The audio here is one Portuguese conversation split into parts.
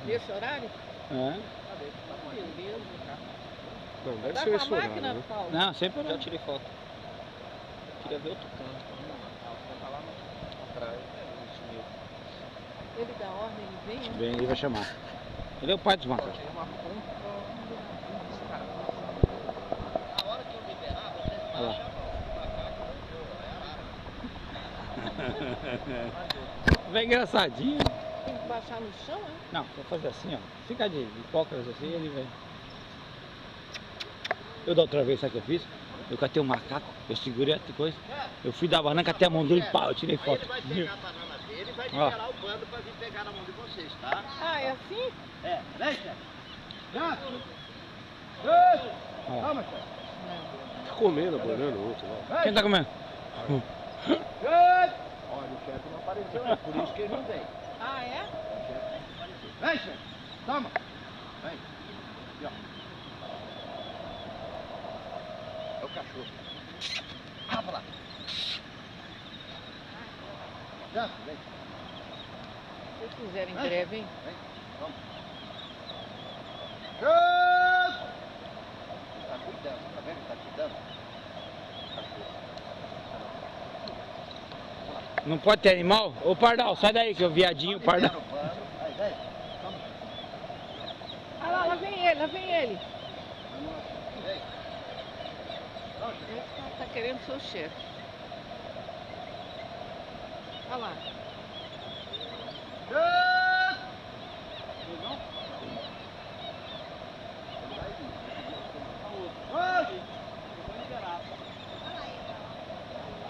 Nesse horário? É. Beleza. Não, deve Dá ser com a esse horário, máquina, né? Paulo? Não, sempre Já não. tirei foto. Queria ver outro canto. Tá lá atrás. Sumiu. Ele dá ordem, ele vem, né? Vem, ele vai chamar. Ele é o pai dos macacos. Tem uma ponta. A hora que eu liberar, vocês Olha lá. baixam. Vem engraçadinho. Tem que baixar no chão, né? Não, vou fazer assim, ó. Fica de cócoras assim, ele vem. Eu da outra vez, sabe o que eu fiz? Eu catei um macaco, eu segurei a coisa, eu fui da banana, catei a mão dele, pau, eu tirei Aí foto. ele vai pegar a banana dele e vai Ó. liberar o bando pra vir pegar na mão de vocês, tá? Ah, é assim? É, vem, chefe. Ó. Calma, chefe. Tá comendo a banana o outro lá. Quem tá comendo? Olha, o chefe não apareceu, é por isso que ele não vem. Ah, é? Vem, chefe. Toma. Vem. Aqui, ó. É o cachorro. Abra lá. Chefe, vem. Se quiserem breve, hein? Vem. Toma. Chefe! Tá cuidando, tá vendo? Tá cuidando. Cachorro. Não pode ter animal? Ô Pardal, sai daí que é o viadinho, Pardal. Libera o bando. Aí, vem. Toma. Ah lá vem ele, lá vem ele. Vem. Ele tá querendo ser o chefe. Olha lá.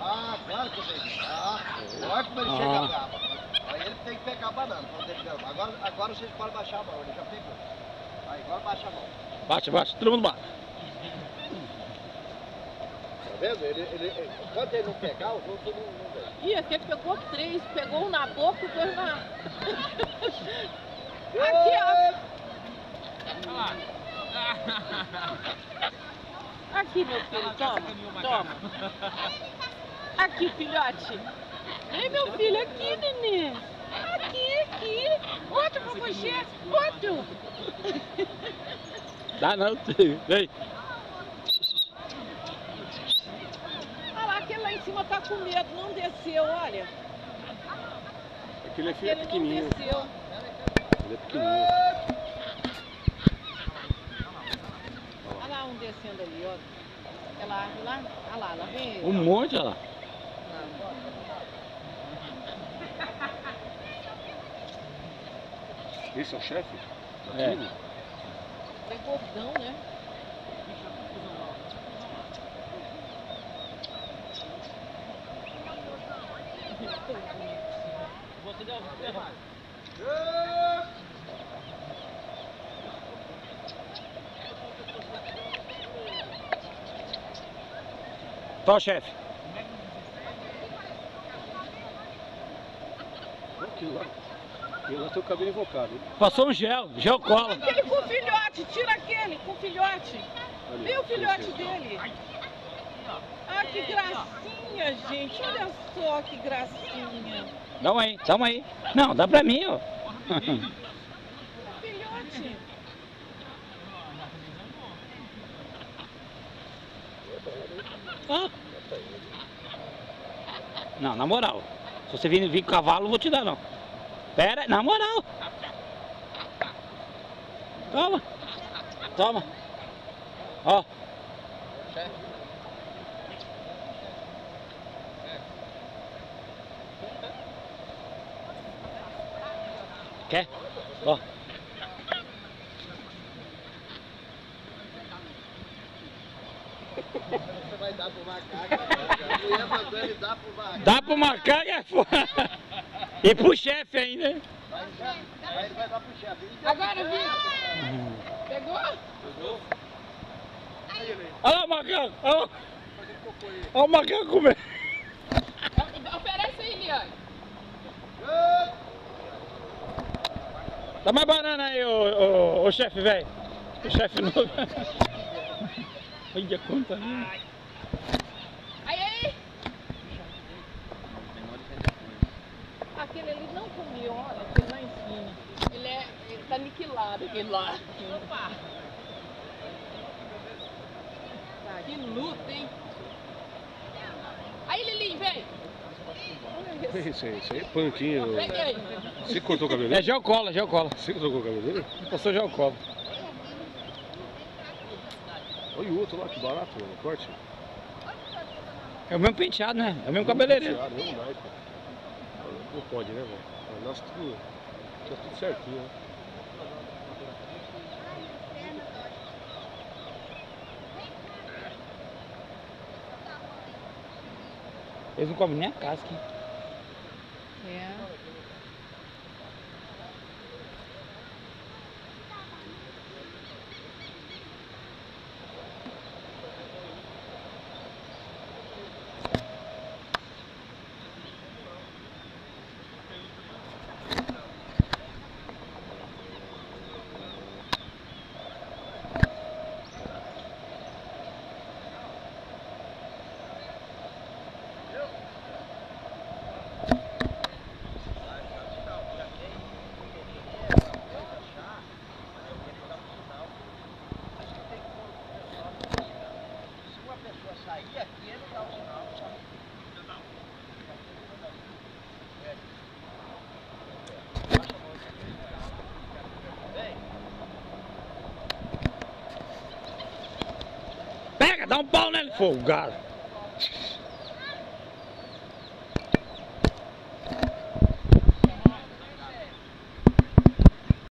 Ah, claro que eu vou liberar. Olha como ele chega bravo. Aí ele tem que pegar a banana pra poder liberar. Agora vocês podem baixar a mão, ele já pegou. Aí, agora baixa a mão. Baixa, baixa, todo mundo baixa. Tá vendo? Enquanto ele não pegar, os outros não vem. Ih, aquele pegou 3, pegou um na boca e dois na... Aqui, ó. Aqui, meu filho, toma, toma. Aqui, filhote. Vem, meu filho, aqui, nenê. Aqui. Outro pra você, outro. Dá não, vem. Olha lá, aquele lá em cima tá com medo, não desceu, olha. Aquele é Ele pequenininho. não desceu. Ele é pequenininho. Olha lá um descendo ali, ó. Olha lá vem ele. Um monte, olha lá. Esse é o chefe? Da É. tribo? É gordão, né? Tá, chefe. Aquilo lá tem o cabelo invocado. Hein? Passou um gel cola. Aquele com filhote, tira aquele com filhote. Ali, Vê o filhote esse. dele. Ah, que gracinha, gente. Olha só que gracinha. Dá uma aí. Não, dá pra mim, ó. Filhote. Ah. Não, na moral. Se você vir com cavalo, não vou te dar, não. Pera, na moral. Toma. Ó. Quer? Ó. Você vai dar pro macaco. A mulher mandou ele dar pro macaco. Dá pro macaco é foda. E pro chefe ainda. Aí ele vai dar pro chefe. Agora, Vitor. Pegou? Olha lá o macaco. Olha o macaco comendo. Oferece aí, Liane. Dá mais banana aí, ô chefe velho. O chefe novo. Olha quanta, né? Aí. Aquele ali não comeu, olha, aquele lá em cima. Ele tá lado, aquele lá. Que luta, hein? Aí, Lilinho, vem! Isso aí, panquinho. Peguei! Você cortou o cabelo É dele? gel cola, gel cola. Você cortou o cabelo dele? Passou gel cola. Olha o outro lá, que barato, mano. Corte. É o mesmo penteado, né? É o mesmo cabeleireiro. Mesmo naipe. Não pode, né, velho? Nasce tudo certinho, né? Eles não comem nem a casca, hein? É. Pega, dá um pau nele, folgado.